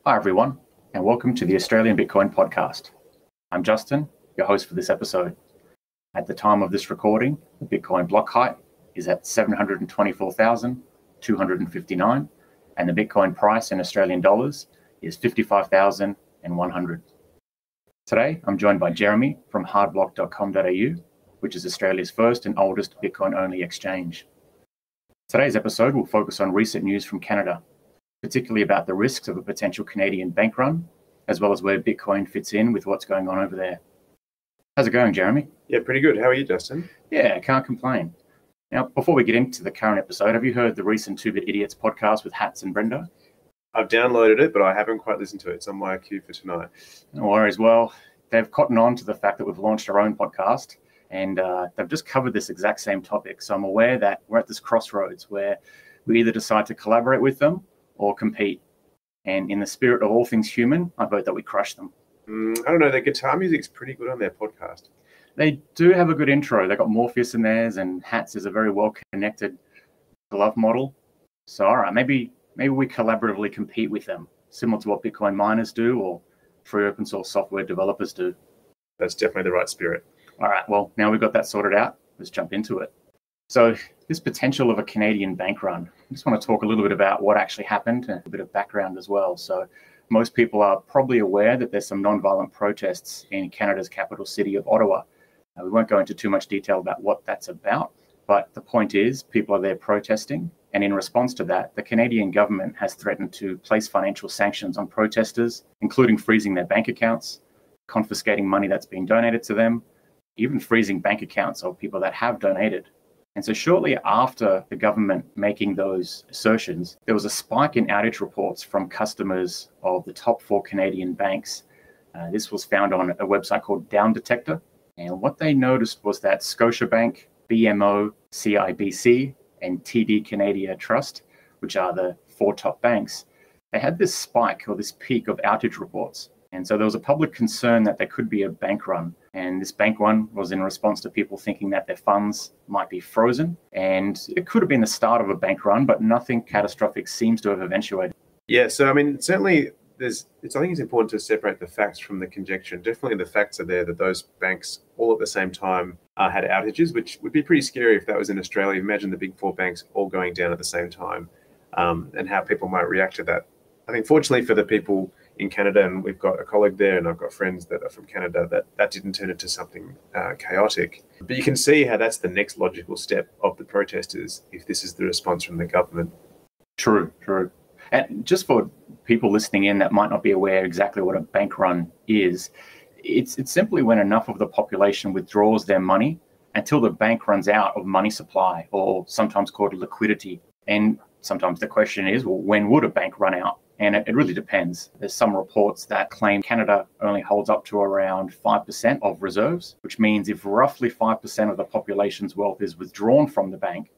Hi everyone, and welcome to the Australian Bitcoin podcast. I'm Justin, your host for this episode. At the time of this recording, the Bitcoin block height is at 724,259, and the Bitcoin price in Australian dollars is 55,100. Today, I'm joined by Jeremy from hardblock.com.au, which is Australia's first and oldest Bitcoin-only exchange. Today's episode will focus on recent news from Canada, particularly about the risks of a potential Canadian bank run, as well as where Bitcoin fits in with what's going on over there. How's it going, Jeremy? Yeah, pretty good. How are you, Justin? Yeah, can't complain. Now, before we get into the current episode, have you heard the recent 2-Bit Idiots podcast with Hats and Brenda? I've downloaded it, but I haven't quite listened to it. It's on my queue for tonight. No worries. Well, they've cottoned on to the fact that we've launched our own podcast, and they've just covered this exact same topic. So I'm aware that we're at this crossroads where we either decide to collaborate with them or compete. And in the spirit of all things human, I vote that we crush them. I don't know. Their guitar music's pretty good on their podcast. They do have a good intro. They've got Morpheus in theirs, and Hats is a very well-connected glove model. So, all right, maybe we collaboratively compete with them, similar to what Bitcoin miners do or free open source software developers do. That's definitely the right spirit. All right, well, now we've got that sorted out, let's jump into it. So this potential of a Canadian bank run, I just want to talk a little bit about what actually happened and a bit of background as well. So most people are probably aware that there's some non-violent protests in Canada's capital city of Ottawa. We won't go into too much detail about what that's about, but the point is people are there protesting. And in response to that, the Canadian government has threatened to place financial sanctions on protesters, including freezing their bank accounts, confiscating money that's been donated to them, even freezing bank accounts of people that have donated. And so shortly after the government making those assertions, there was a spike in outage reports from customers of the top 4 Canadian banks. This was found on a website called Down Detector. And what they noticed was that Scotiabank, BMO, CIBC, and TD Canada Trust, which are the 4 top banks, they had this spike or this peak of outage reports. And so there was a public concern that there could be a bank run. And this bank run was in response to people thinking that their funds might be frozen. And it could have been the start of a bank run, but nothing catastrophic seems to have eventuated. Yeah, so I mean, certainly I think it's important to separate the facts from the conjecture. Definitely the facts are there that those banks all at the same time had outages, which would be pretty scary if that was in Australia. Imagine the big 4 banks all going down at the same time and how people might react to that. I think fortunately for the people in Canada, and we've got a colleague there and I've got friends that are from Canada, that didn't turn into something chaotic. But you can see how that's the next logical step of the protesters if this is the response from the government. True. And just for people listening in that might not be aware exactly what a bank run is, it's simply when enough of the population withdraws their money until the bank runs out of money supply, or sometimes called liquidity. And sometimes the question is, well, when would a bank run out? And it really depends. There's some reports that claim Canada only holds up to around 5% of reserves, which means if roughly 5% of the population's wealth is withdrawn from the bank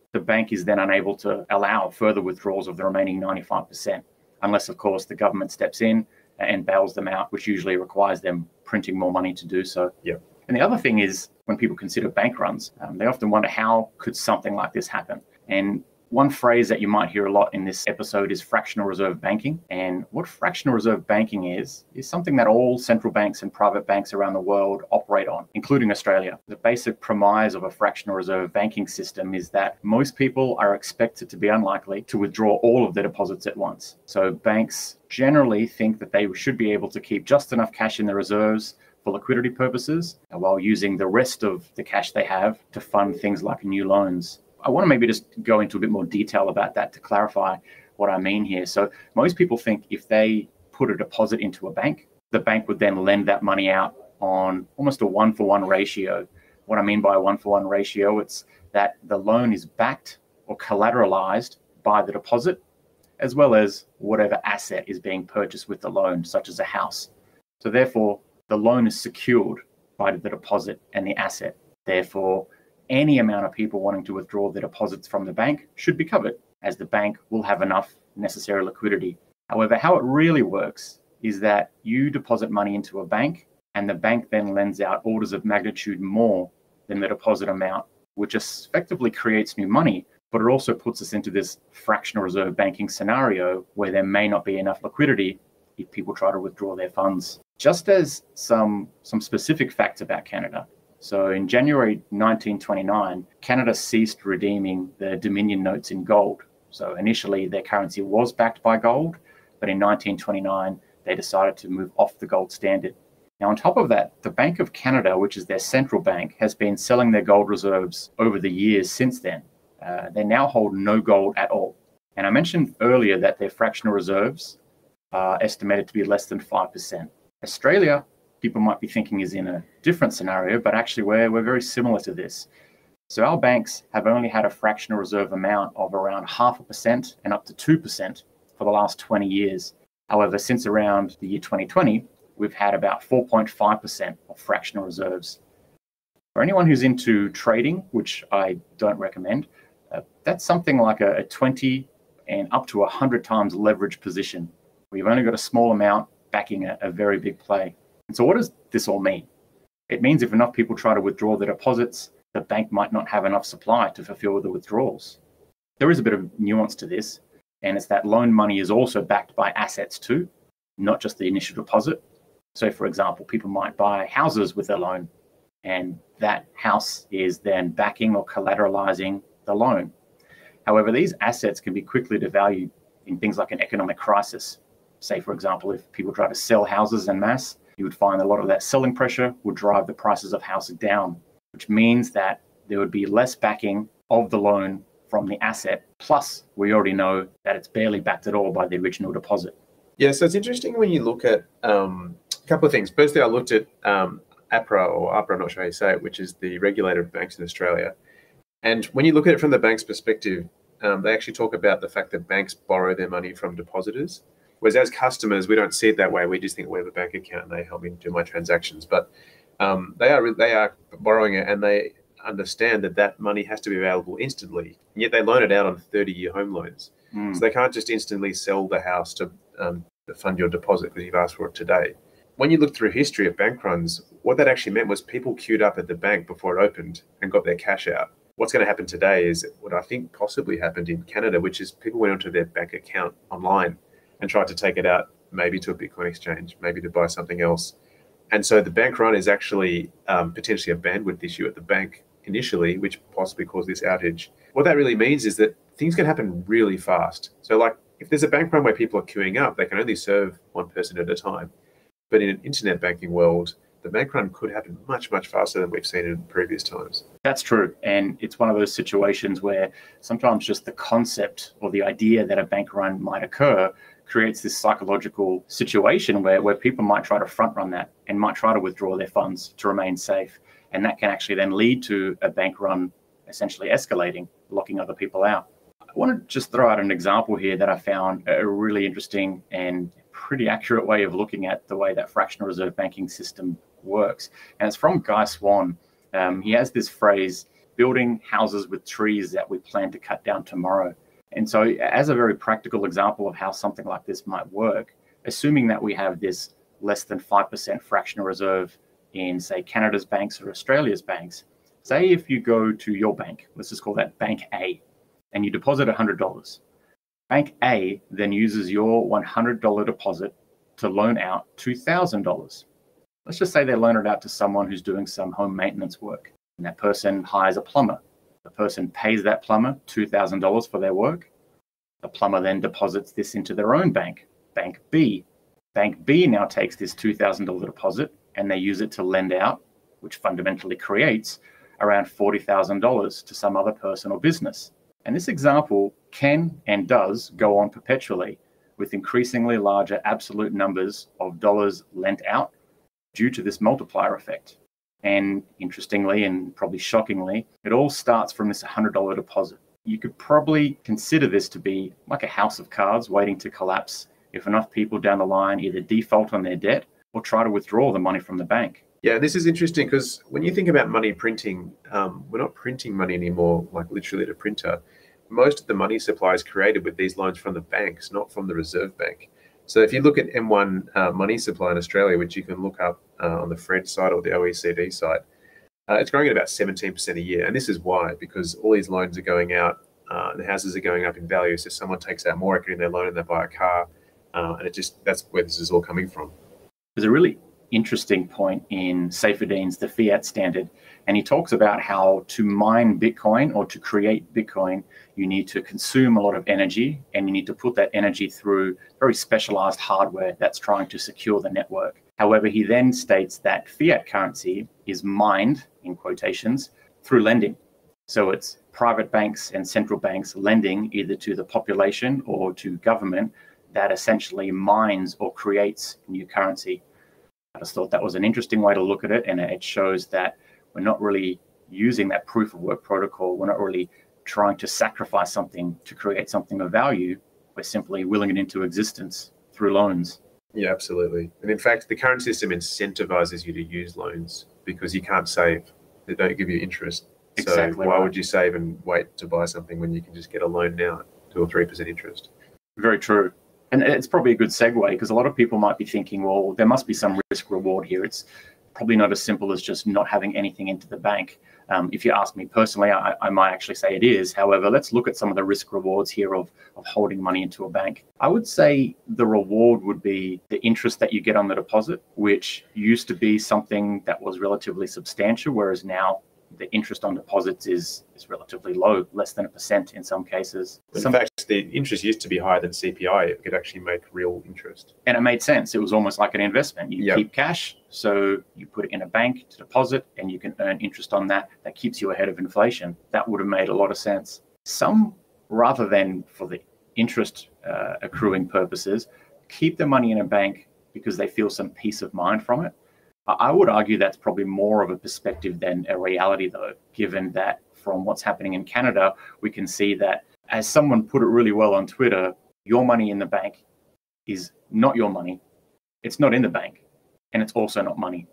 is then unable to allow further withdrawals of the remaining 95%, unless, of course, the government steps in and bails them out, which usually requires them printing more money to do so. Yeah. And the other thing is, when people consider bank runs, they often wonder how could something like this happen? And one phrase that you might hear a lot in this episode is fractional reserve banking. And what fractional reserve banking is something that all central banks and private banks around the world operate on, including Australia. The basic premise of a fractional reserve banking system is that most people are expected to be unlikely to withdraw all of their deposits at once. So banks generally think that they should be able to keep just enough cash in the reserves for liquidity purposes, while using the rest of the cash they have to fund things like new loans. I want to maybe just go into a bit more detail about that to clarify what I mean here. So most people think if they put a deposit into a bank, the bank would then lend that money out on almost a 1-for-1 ratio. What I mean by a 1-for-1 ratio, it's that the loan is backed or collateralized by the deposit, as well as whatever asset is being purchased with the loan, such as a house. So therefore, the loan is secured by the deposit and the asset. Therefore, any amount of people wanting to withdraw their deposits from the bank should be covered, as the bank will have enough necessary liquidity. However, how it really works is that you deposit money into a bank, and the bank then lends out orders of magnitude more than the deposit amount, which effectively creates new money, but it also puts us into this fractional reserve banking scenario where there may not be enough liquidity if people try to withdraw their funds. Just as some specific facts about Canada. So in January 1929, Canada ceased redeeming the Dominion notes in gold. So initially their currency was backed by gold, but in 1929, they decided to move off the gold standard. Now, on top of that, the Bank of Canada, which is their central bank, has been selling their gold reserves over the years since then. They now hold no gold at all. And I mentioned earlier that their fractional reserves are estimated to be less than 5%. Australia, people might be thinking, is in a different scenario, but actually we're very similar to this. So our banks have only had a fractional reserve amount of around 0.5% and up to 2% for the last 20 years. However, since around the year 2020, we've had about 4.5% of fractional reserves. For anyone who's into trading, which I don't recommend, that's something like a 20 and up to 100 times leverage position. We've only got a small amount backing a very big play. And so what does this all mean? It means if enough people try to withdraw their deposits, the bank might not have enough supply to fulfill the withdrawals. There is a bit of nuance to this, and it's that loan money is also backed by assets too, not just the initial deposit. So for example, people might buy houses with their loan, and that house is then backing or collateralizing the loan. However, these assets can be quickly devalued in things like an economic crisis. Say, for example, if people try to sell houses en masse, you would find a lot of that selling pressure would drive the prices of houses down, which means that there would be less backing of the loan from the asset. Plus, we already know that it's barely backed at all by the original deposit. Yeah, so it's interesting when you look at a couple of things. Firstly, I looked at APRA, I'm not sure how you say it, which is the regulator of banks in Australia. And when you look at it from the bank's perspective, they actually talk about the fact that banks borrow their money from depositors. Whereas as customers, we don't see it that way. We just think we have a bank account and they help me do my transactions. But they are borrowing it, and they understand that money has to be available instantly. And yet they loan it out on 30-year home loans. So they can't just instantly sell the house to fund your deposit because you've asked for it today. When you look through history of bank runs, what that actually meant was people queued up at the bank before it opened and got their cash out. What's going to happen today is what I think possibly happened in Canada, which is people went onto their bank account online and tried to take it out, maybe to a Bitcoin exchange, maybe to buy something else. And so the bank run is actually potentially a bandwidth issue at the bank initially, which possibly caused this outage. What that really means is that things can happen really fast. So like if there's a bank run where people are queuing up, they can only serve one person at a time. But in an internet banking world, the bank run could happen much, much faster than we've seen in previous times. That's true. And it's one of those situations where sometimes just the concept or the idea that a bank run might occur creates this psychological situation where people might try to front run that and might try to withdraw their funds to remain safe. And that can actually then lead to a bank run essentially escalating, locking other people out. I want to just throw out an example here that I found a really interesting and pretty accurate way of looking at the way that fractional reserve banking system works. And it's from Guy Swan. He has this phrase, building houses with trees that we plan to cut down tomorrow. And so as a very practical example of how something like this might work, assuming that we have this less than 5% fractional reserve in, say, Canada's banks or Australia's banks, say if you go to your bank, let's just call that Bank A, and you deposit $100. Bank A then uses your $100 deposit to loan out $2,000. Let's just say they loan it out to someone who's doing some home maintenance work, and that person hires a plumber. The person pays that plumber $2,000 for their work. The plumber then deposits this into their own bank, Bank B. Bank B now takes this $2,000 deposit and they use it to lend out, which fundamentally creates around $40,000 to some other person or business. And this example can and does go on perpetually with increasingly larger absolute numbers of dollars lent out due to this multiplier effect. And interestingly, and probably shockingly, it all starts from this $100 deposit. You could probably consider this to be like a house of cards waiting to collapse if enough people down the line either default on their debt or try to withdraw the money from the bank. Yeah, this is interesting because when you think about money printing, we're not printing money anymore, like literally at a printer. Most of the money supply is created with these loans from the banks, not from the Reserve Bank. So if you look at M1 money supply in Australia, which you can look up on the Fred site or the OECD site, it's growing at about 17% a year. And this is why, because all these loans are going out, the houses are going up in value. So if someone takes out more equity in their loan and they buy a car, And that's where this is all coming from. There's a really interesting point in Saifedean's The Fiat Standard, and he talks about how to mine Bitcoin or to create Bitcoin, you need to consume a lot of energy, and you need to put that energy through very specialized hardware that's trying to secure the network. However, he then states that fiat currency is mined, in quotations, through lending. So it's private banks and central banks lending either to the population or to government that essentially mines or creates new currency. I just thought that was an interesting way to look at it, and it shows that we're not really using that proof of work protocol. We're not really trying to sacrifice something to create something of value. We're simply willing it into existence through loans. Yeah, absolutely. And in fact, the current system incentivizes you to use loans because you can't save. They don't give you interest. Exactly. So why would you save and wait to buy something when you can just get a loan now at 2 or 3% interest? Very true. And it's probably a good segue because a lot of people might be thinking, well, there must be some risk reward here. It's probably not as simple as just not having anything into the bank. If you ask me personally, I might actually say it is. However, let's look at some of the risk rewards here of holding money into a bank. I would say the reward would be the interest that you get on the deposit, which used to be something that was relatively substantial, whereas now the interest on deposits is relatively low, less than 1% in some cases. In fact, the interest used to be higher than CPI. It could actually make real interest. And it made sense. It was almost like an investment. You Yep. keep cash, so you put it in a bank to deposit, and you can earn interest on that. That keeps you ahead of inflation. That would have made a lot of sense. Some, rather than for the interest accruing purposes, keep the money in a bank because they feel some peace of mind from it. I would argue that's probably more of a perspective than a reality, though, given that from what's happening in Canada, we can see that, as someone put it really well on Twitter, your money in the bank is not your money. It's not in the bank, and it's also not money.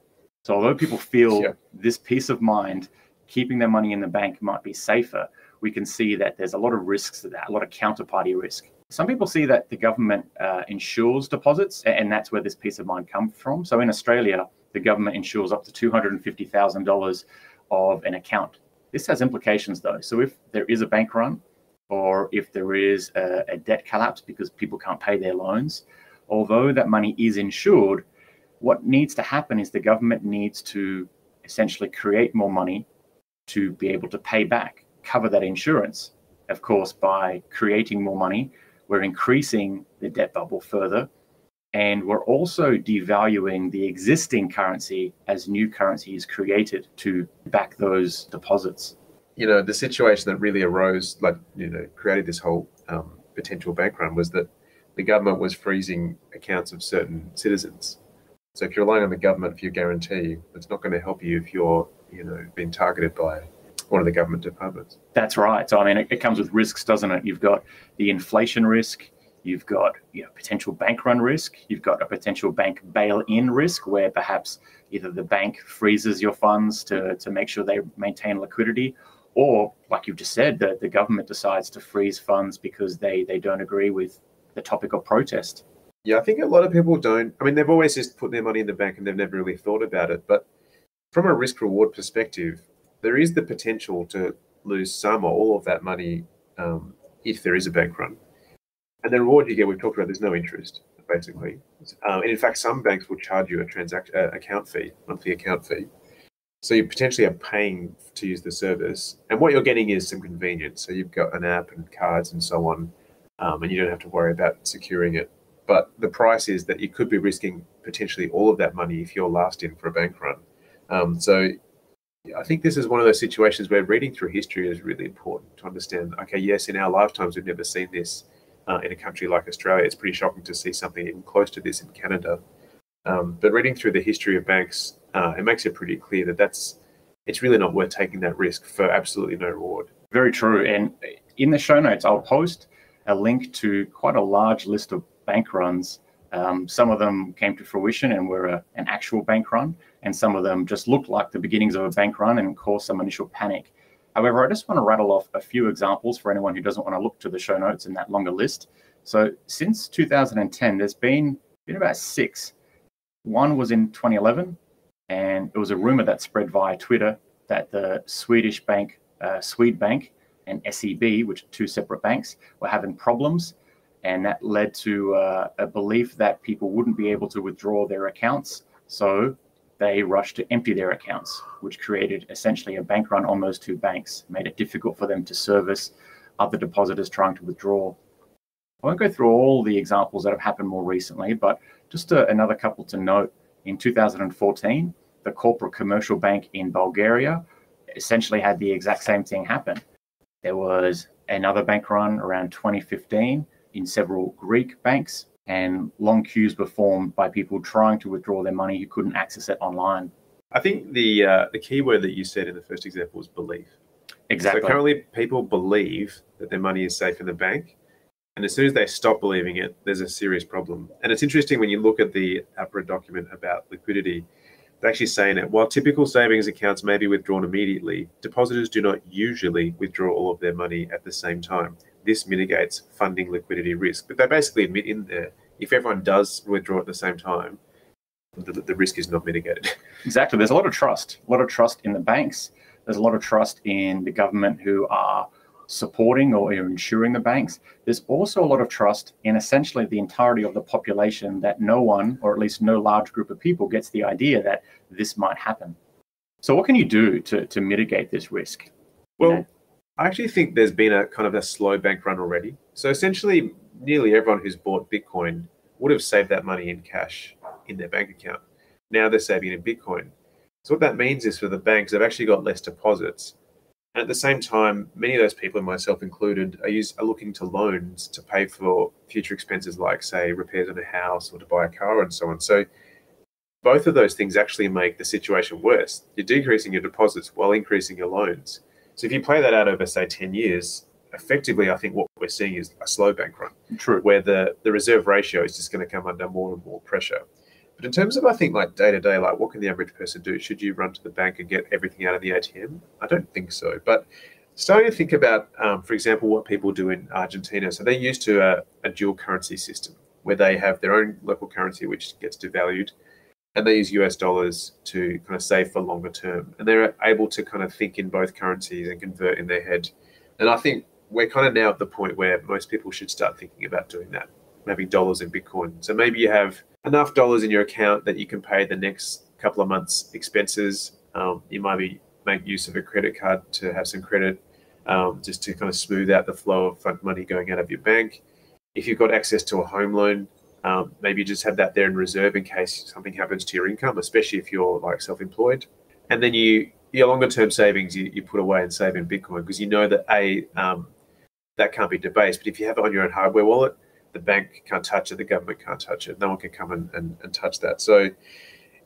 So although people feel this peace of mind, keeping their money in the bank might be safer, we can see that there's a lot of risks to that, a lot of counterparty risk. Some people see that the government insures deposits, and that's where this peace of mind comes from. So in Australia, the government insures up to $250,000 of an account. This has implications, though. So if there is a bank run, or if there is a debt collapse because people can't pay their loans, although that money is insured, what needs to happen is the government needs to essentially create more money to be able to pay back, cover that insurance. Of course, by creating more money, we're increasing the debt bubble further, and we're also devaluing the existing currency as new currency is created to back those deposits. You know, the situation that really arose, created this whole potential bank run was that the government was freezing accounts of certain citizens. So if you're relying on the government for your guarantee, it's not going to help you if you're, being targeted by one of the government departments. That's right. So, I mean, it comes with risks, doesn't it? You've got the inflation risk. You've got potential bank run risk. You've got a potential bank bail-in risk where perhaps either the bank freezes your funds to make sure they maintain liquidity, or, like you've just said, the government decides to freeze funds because they don't agree with the topic of protest. Yeah, I think a lot of people don't. I mean, they've always just put their money in the bank and they've never really thought about it. But from a risk-reward perspective, there is the potential to lose some or all of that money if there is a bank run. And the reward you get, we've talked about, there's no interest, basically. And in fact, some banks will charge you a monthly account fee. So you potentially are paying to use the service. And what you're getting is some convenience. So you've got an app and cards and so on, and you don't have to worry about securing it. But the price is that you could be risking potentially all of that money if you're last in for a bank run. So I think this is one of those situations where reading through history is really important to understand, okay, yes, in our lifetimes, we've never seen this in a country like Australia. It's pretty shocking to see something even close to this in Canada. But reading through the history of banks, it makes it pretty clear that it's really not worth taking that risk for absolutely no reward. Very true. And in the show notes, I'll post a link to quite a large list of bank runs. Some of them came to fruition and were an actual bank run, and some of them just looked like the beginnings of a bank run and caused some initial panic. However, I just want to rattle off a few examples for anyone who doesn't want to look to the show notes in that longer list. So since 2010, there's been about 6. One was in 2011, and it was a rumor that spread via Twitter that the Swedish bank, Swedbank, and SEB, which are 2 separate banks, were having problems. And that led to a belief that people wouldn't be able to withdraw their accounts. So they rushed to empty their accounts, which created essentially a bank run on those two banks, made it difficult for them to service other depositors trying to withdraw. I won't go through all the examples that have happened more recently, but just another couple to note. In 2014, the corporate commercial bank in Bulgaria essentially had the exact same thing happen. There was another bank run around 2015 in several Greek banks, and long queues were formed by people trying to withdraw their money who couldn't access it online. I think the key word that you said in the first example was belief. Exactly. So currently, people believe that their money is safe in the bank, and as soon as they stop believing it, there's a serious problem. And it's interesting when you look at the APRA document about liquidity, they're actually saying that while typical savings accounts may be withdrawn immediately, depositors do not usually withdraw all of their money at the same time. This mitigates funding liquidity risk. But they basically admit in there, if everyone does withdraw at the same time, the risk is not mitigated. Exactly. There's a lot of trust in the banks. There's a lot of trust in the government who are supporting or insuring the banks. There's also a lot of trust in essentially the entirety of the population that no one, or at least no large group of people, gets the idea that this might happen. So what can you do to mitigate this risk? Well, I actually think there's been a kind of a slow bank run already. So essentially, nearly everyone who's bought Bitcoin would have saved that money in cash in their bank account. Now they're saving it in Bitcoin. So what that means is for the banks, they've actually got less deposits. And at the same time, many of those people, and myself included, are looking to loans to pay for future expenses like, say, repairs on a house or to buy a car and so on. So both of those things actually make the situation worse. You're decreasing your deposits while increasing your loans. So if you play that out over, say, 10 years, effectively, I think what we're seeing is a slow bank run. True. Where the reserve ratio is just going to come under more and more pressure. But in terms of, I think, like day-to-day, like what can the average person do? Should you run to the bank and get everything out of the ATM? I don't think so. But starting to think about, for example, what people do in Argentina. So they're used to a dual currency system where they have their own local currency, which gets devalued, and they use US dollars to kind of save for longer term. And they're able to kind of think in both currencies and convert in their head. And I think we're kind of now at the point where most people should start thinking about doing that, maybe dollars in Bitcoin. So maybe you have enough dollars in your account that you can pay the next couple of months' expenses. You might make use of a credit card to have some credit, just to kind of smooth out the flow of fund money going out of your bank. If you've got access to a home loan, maybe you just have that there in reserve in case something happens to your income, especially if you're like self-employed. And then your longer term savings, you put away and save in Bitcoin because you know that that can't be debased. But if you have it on your own hardware wallet, the bank can't touch it, the government can't touch it. No one can come and touch that. So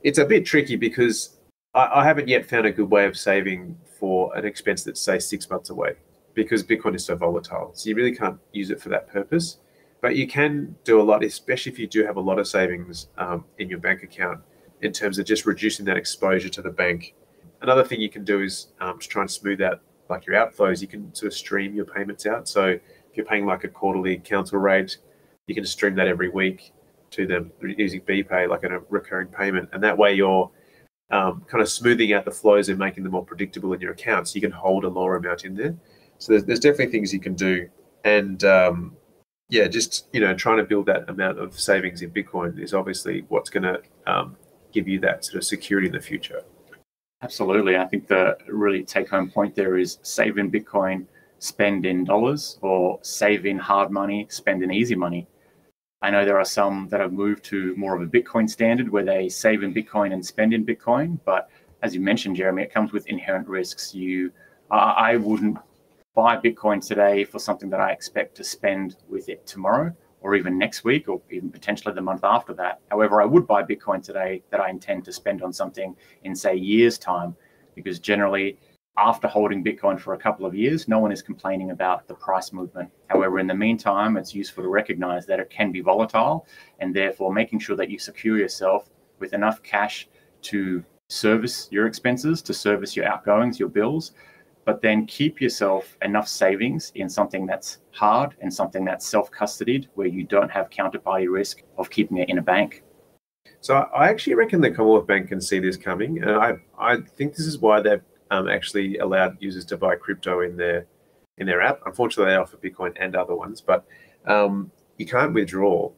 it's a bit tricky because I haven't yet found a good way of saving for an expense that's, say, 6 months away because Bitcoin is so volatile. So you really can't use it for that purpose. But you can do a lot, especially if you do have a lot of savings in your bank account in terms of just reducing that exposure to the bank. Another thing you can do is to try and smooth out like your outflows. You can sort of stream your payments out. So if you're paying like a quarterly council rate, you can stream that every week to them using BPay, like a recurring payment. And that way you're kind of smoothing out the flows and making them more predictable in your account. So you can hold a lower amount in there. So there's definitely things you can do. And just, trying to build that amount of savings in Bitcoin is obviously what's going to give you that sort of security in the future. Absolutely. I think the really take-home point there is save in Bitcoin, spend in dollars, or save in hard money, spend in easy money. I know there are some that have moved to more of a Bitcoin standard where they save in Bitcoin and spend in Bitcoin. But as you mentioned, Jeremy, it comes with inherent risks. I wouldn't buy Bitcoin today for something that I expect to spend with it tomorrow or even next week or even potentially the month after that. However, I would buy Bitcoin today that I intend to spend on something in, say, years' time, because generally after holding Bitcoin for a couple of years, no one is complaining about the price movement. However, in the meantime, it's useful to recognize that it can be volatile, and therefore making sure that you secure yourself with enough cash to service your expenses, to service your outgoings, your bills, but then keep yourself enough savings in something that's hard and something that's self-custodied, where you don't have counterparty risk of keeping it in a bank. So I actually reckon the Commonwealth Bank can see this coming, and I think this is why they've actually allowed users to buy crypto in their app. Unfortunately, they offer Bitcoin and other ones, but you can't withdraw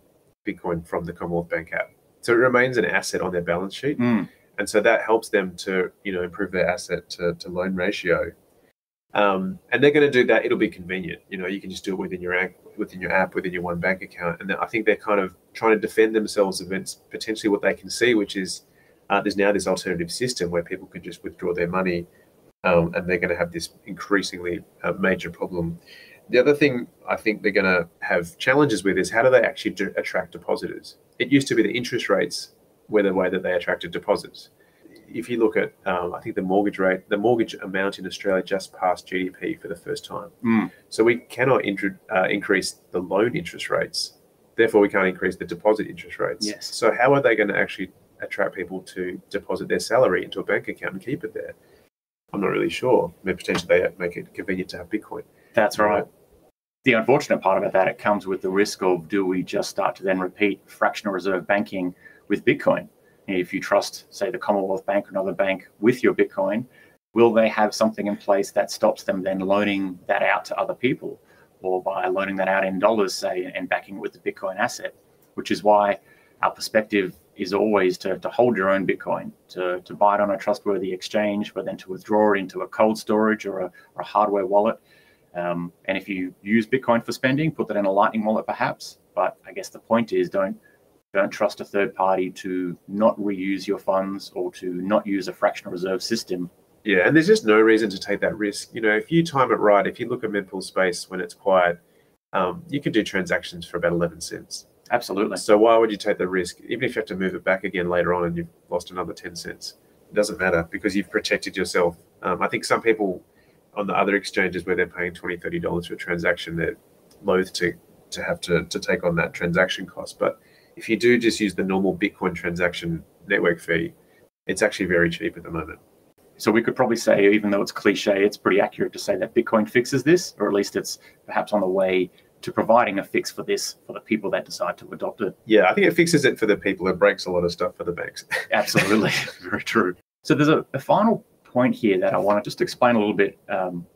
Bitcoin from the Commonwealth Bank app. So it remains an asset on their balance sheet. And so that helps them to, improve their asset to loan ratio. And they're going to do that. It'll be convenient. You can just do it within your app, within your one bank account. And I think they're kind of trying to defend themselves against potentially what they can see, which is there's now this alternative system where people can just withdraw their money, and they're going to have this increasingly major problem. The other thing I think they're going to have challenges with is how do they actually attract depositors? It used to be the interest rates were the way that they attracted deposits. If you look at, I think the mortgage amount in Australia just passed GDP for the first time. So we cannot increase the loan interest rates. Therefore, we can't increase the deposit interest rates. Yes. So how are they going to actually attract people to deposit their salary into a bank account and keep it there? I'm not really sure. Maybe potentially they make it convenient to have Bitcoin. That's right. The unfortunate part about that, it comes with the risk of, do we just start to then repeat fractional reserve banking with Bitcoin? If you trust, say, the Commonwealth Bank or another bank with your Bitcoin, will they have something in place that stops them then loaning that out to other people, or by loaning that out in dollars, say, and backing it with the Bitcoin asset? Which is why our perspective is always to hold your own Bitcoin, to buy it on a trustworthy exchange, but then to withdraw it into a cold storage or a hardware wallet. And if you use Bitcoin for spending, put that in a Lightning wallet perhaps. But I guess the point is, don't trust a third party to not reuse your funds or to not use a fractional reserve system. Yeah, and there's just no reason to take that risk. If you time it right, if you look at mempool space when it's quiet, you can do transactions for about 11 cents. Absolutely. So why would you take the risk, even if you have to move it back again later on and you've lost another 10 cents? It doesn't matter because you've protected yourself. I think some people on the other exchanges where they're paying $20, $30 for a transaction, they're loath to have to take on that transaction cost. But if you do just use the normal Bitcoin transaction network fee, it's actually very cheap at the moment. So we could probably say, even though it's cliche, it's pretty accurate to say that Bitcoin fixes this, or at least it's perhaps on the way to providing a fix for this for the people that decide to adopt it. Yeah, I think it fixes it for the people. It breaks a lot of stuff for the banks. Absolutely. Very true. So there's a final point here that I want to just explain a little bit,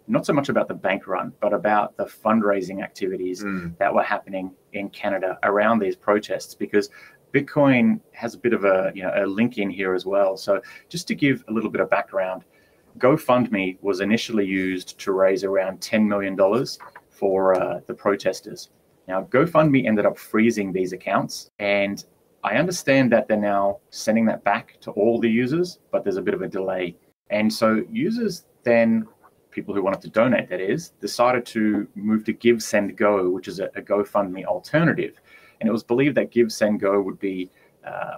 not so much about the bank run, but about the fundraising activities that were happening in Canada around these protests, because Bitcoin has a bit of a link in here as well. So just to give a little bit of background, GoFundMe was initially used to raise around $10 million for the protesters. Now, GoFundMe ended up freezing these accounts, and I understand that they're now sending that back to all the users, but there's a bit of a delay. And so users then, people who wanted to donate, that is, decided to move to GiveSendGo, which is a GoFundMe alternative. And it was believed that GiveSendGo would be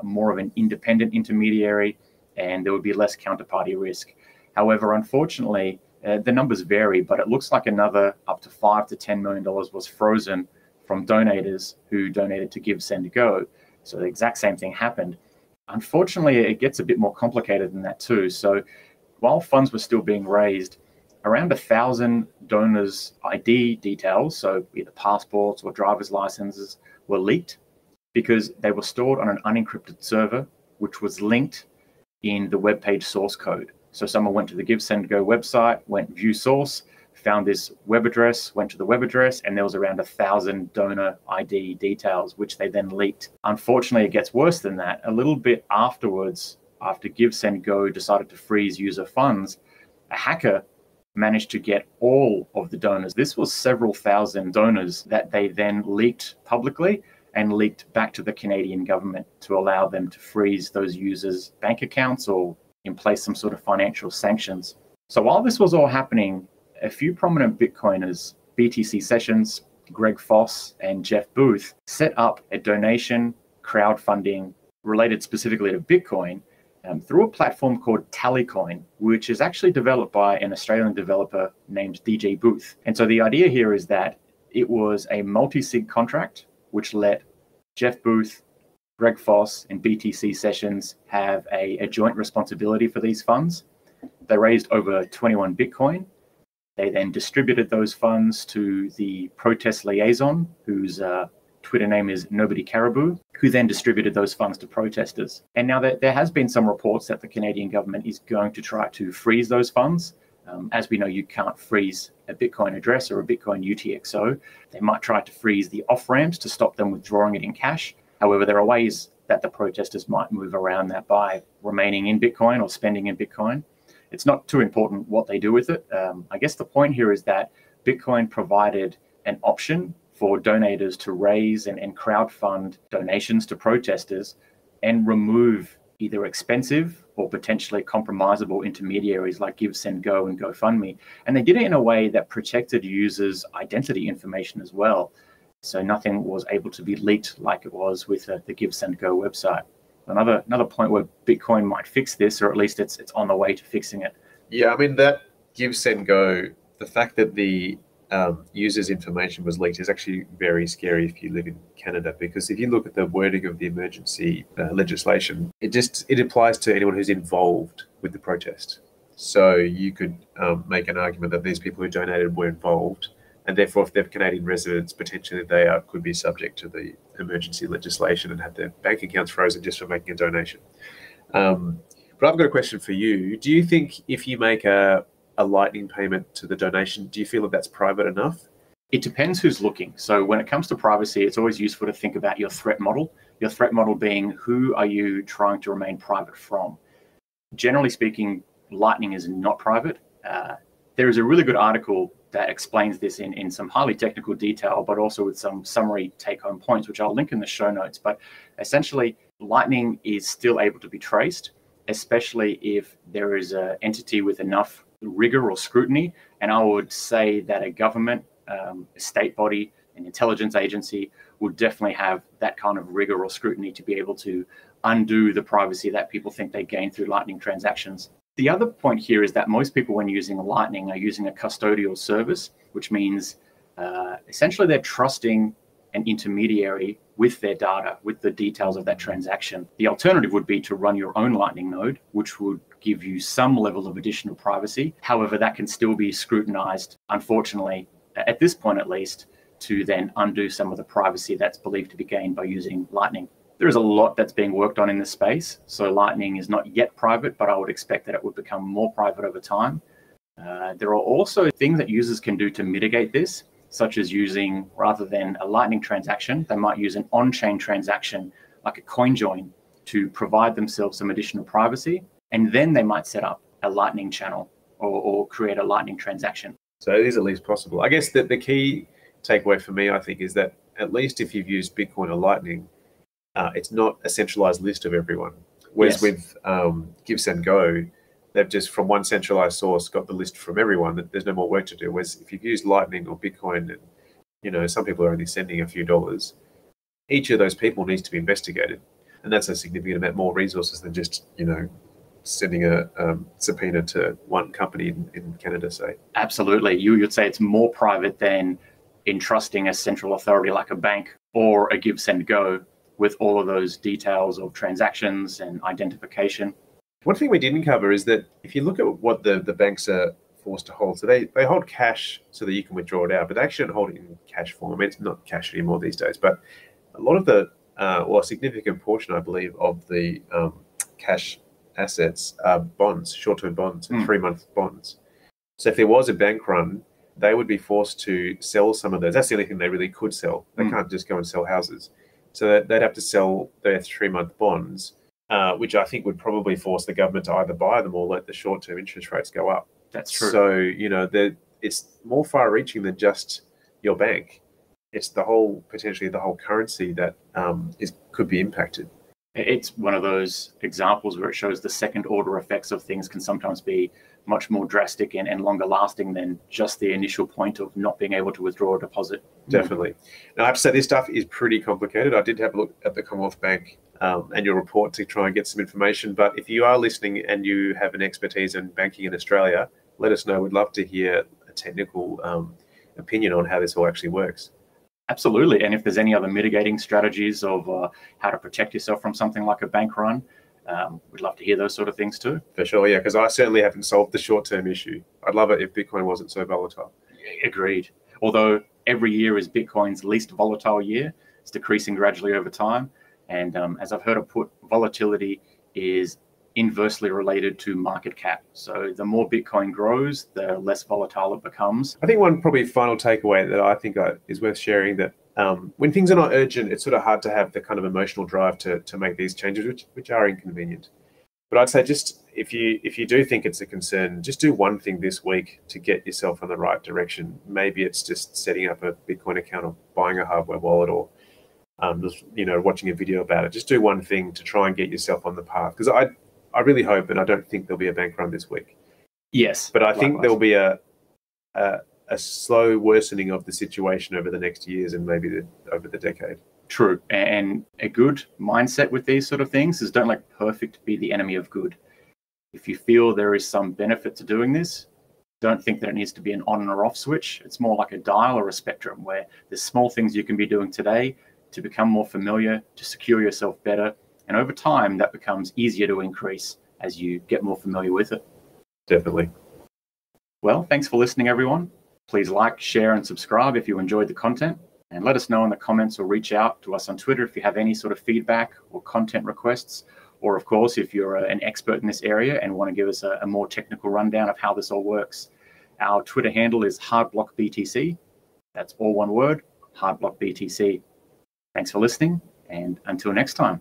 more of an independent intermediary, and there would be less counterparty risk. However, unfortunately, the numbers vary, but it looks like another up to $5 to $10 million was frozen from donators who donated to GiveSendGo. So the exact same thing happened. Unfortunately, it gets a bit more complicated than that too. So while funds were still being raised, around 1,000 donors' ID details, so either passports or driver's licenses, were leaked because they were stored on an unencrypted server, which was linked in the web page source code. So someone went to the GiveSendGo website, went view source, found this web address, went to the web address, and there was around 1,000 donor ID details, which they then leaked. Unfortunately, it gets worse than that. A little bit afterwards, after GiveSendGo decided to freeze user funds, a hacker managed to get all of the donors. This was several thousand donors that they then leaked publicly and leaked back to the Canadian government to allow them to freeze those users' bank accounts or in place some sort of financial sanctions. So while this was all happening, a few prominent Bitcoiners, BTC Sessions, Greg Foss, and Jeff Booth, set up a donation crowdfunding related specifically to Bitcoin through a platform called Tallycoin, which is actually developed by an Australian developer named DJ Booth. And so the idea here is that it was a multi-sig contract, which let Jeff Booth, Greg Foss, and BTC Sessions have a joint responsibility for these funds. They raised over 21 Bitcoin. They then distributed those funds to the protest liaison, whose Twitter name is Nobody Caribou, who then distributed those funds to protesters. And now there has been some reports that the Canadian government is going to try to freeze those funds. As we know, you can't freeze a Bitcoin address or a Bitcoin UTXO. They might try to freeze the off-ramps to stop them withdrawing it in cash. However, there are ways that the protesters might move around that by remaining in Bitcoin or spending in Bitcoin. It's not too important what they do with it. I guess the point here is that Bitcoin provided an option for donators to raise and crowdfund donations to protesters and remove either expensive or potentially compromisable intermediaries like GiveSendGo and GoFundMe. And they did it in a way that protected users' identity information as well. So nothing was able to be leaked like it was with the GiveSendGo website. Another point where Bitcoin might fix this, or at least it's on the way to fixing it. Yeah, I mean, that GiveSendGo, the fact that the users' information was leaked is actually very scary if you live in Canada, because if you look at the wording of the emergency legislation, it applies to anyone who's involved with the protest. So you could make an argument that these people who donated were involved, and therefore if they're Canadian residents, potentially they could be subject to the emergency legislation and have their bank accounts frozen just for making a donation. But I've got a question for you. Do you think if you make a Lightning payment to the donation, do you feel that that's private enough? It depends who's looking. So when it comes to privacy, it's always useful to think about your threat model. Your threat model being, who are you trying to remain private from? Generally speaking, Lightning is not private. There is a really good article that explains this in some highly technical detail, but also with some summary take-home points, which I'll link in the show notes. But essentially, Lightning is still able to be traced, especially if there is an entity with enough rigor or scrutiny. And I would say that a government, a state body, an intelligence agency would definitely have that kind of rigor or scrutiny to be able to undo the privacy that people think they gain through Lightning transactions. The other point here is that most people, when using Lightning, are using a custodial service, which means essentially they're trusting an intermediary with their data, with the details of that transaction. The alternative would be to run your own Lightning node, which would give you some level of additional privacy. However, that can still be scrutinized, unfortunately, at this point at least, to then undo some of the privacy that's believed to be gained by using Lightning. There is a lot that's being worked on in this space. So Lightning is not yet private, but I would expect that it would become more private over time. There are also things that users can do to mitigate this, such as using, rather than a Lightning transaction, they might use an on-chain transaction like a coin join to provide themselves some additional privacy. And then they might set up a Lightning channel or create a Lightning transaction. So it is at least possible. I guess that the key takeaway for me, I think, is that at least if you've used Bitcoin or Lightning, it's not a centralized list of everyone. Whereas with GiveSendGo, they've just from one centralized source got the list from everyone. There's no more work to do. Whereas if you've used Lightning or Bitcoin, and some people are only sending a few dollars, each of those people needs to be investigated, and that's a significant amount more resources than just sending a subpoena to one company in Canada, say. Absolutely. You'd say it's more private than entrusting a central authority like a bank or a GiveSendGo with all of those details of transactions and identification. One thing we didn't cover is that if you look at what the banks are forced to hold, so they hold cash so that you can withdraw it out, but they actually don't hold it in cash form. I mean, it's not cash anymore these days, but a lot of the, a significant portion, I believe, of the cash assets are bonds, short-term bonds, and 3-month bonds. So if there was a bank run, they would be forced to sell some of those. That's the only thing they really could sell. They can't just go and sell houses. So they'd have to sell their 3-month bonds, which I think would probably force the government to either buy them or let the short-term interest rates go up. That's true. So, it's more far-reaching than just your bank. It's potentially the whole currency that could be impacted. It's one of those examples where it shows the second-order effects of things can sometimes be much more drastic and longer lasting than just the initial point of not being able to withdraw a deposit. Definitely. Now, I have to say, this stuff is pretty complicated. I did have a look at the Commonwealth Bank annual report to try and get some information. But if you are listening and you have an expertise in banking in Australia, let us know. We'd love to hear a technical opinion on how this all actually works. Absolutely. And if there's any other mitigating strategies of how to protect yourself from something like a bank run, we'd love to hear those sort of things too. For sure, yeah, because I certainly haven't solved the short-term issue. I'd love it if Bitcoin wasn't so volatile. Agreed. Although every year is Bitcoin's least volatile year, it's decreasing gradually over time. And as I've heard it put, volatility is inversely related to market cap. So the more Bitcoin grows, the less volatile it becomes. I think one probably final takeaway that I think is worth sharing, that when things are not urgent, it's sort of hard to have the kind of emotional drive to make these changes, which are inconvenient. But I'd say, just if you do think it's a concern, just do one thing this week to get yourself in the right direction. Maybe it's just setting up a Bitcoin account or buying a hardware wallet, or just watching a video about it. Just do one thing to try and get yourself on the path. Because I really hope, and I don't think there'll be a bank run this week. Yes, but I think there'll be a slow worsening of the situation over the next years and maybe over the decade. True. And a good mindset with these sort of things is, don't let perfect be the enemy of good. If you feel there is some benefit to doing this, don't think that it needs to be an on or off switch. It's more like a dial or a spectrum, where there's small things you can be doing today to become more familiar, to secure yourself better. And over time, that becomes easier to increase as you get more familiar with it. Definitely. Well, thanks for listening, everyone. Please like, share, and subscribe if you enjoyed the content. And let us know in the comments, or reach out to us on Twitter if you have any sort of feedback or content requests. Or, of course, if you're an expert in this area and want to give us a more technical rundown of how this all works. Our Twitter handle is hardblockbtc. That's all one word, hardblockbtc. Thanks for listening, and until next time.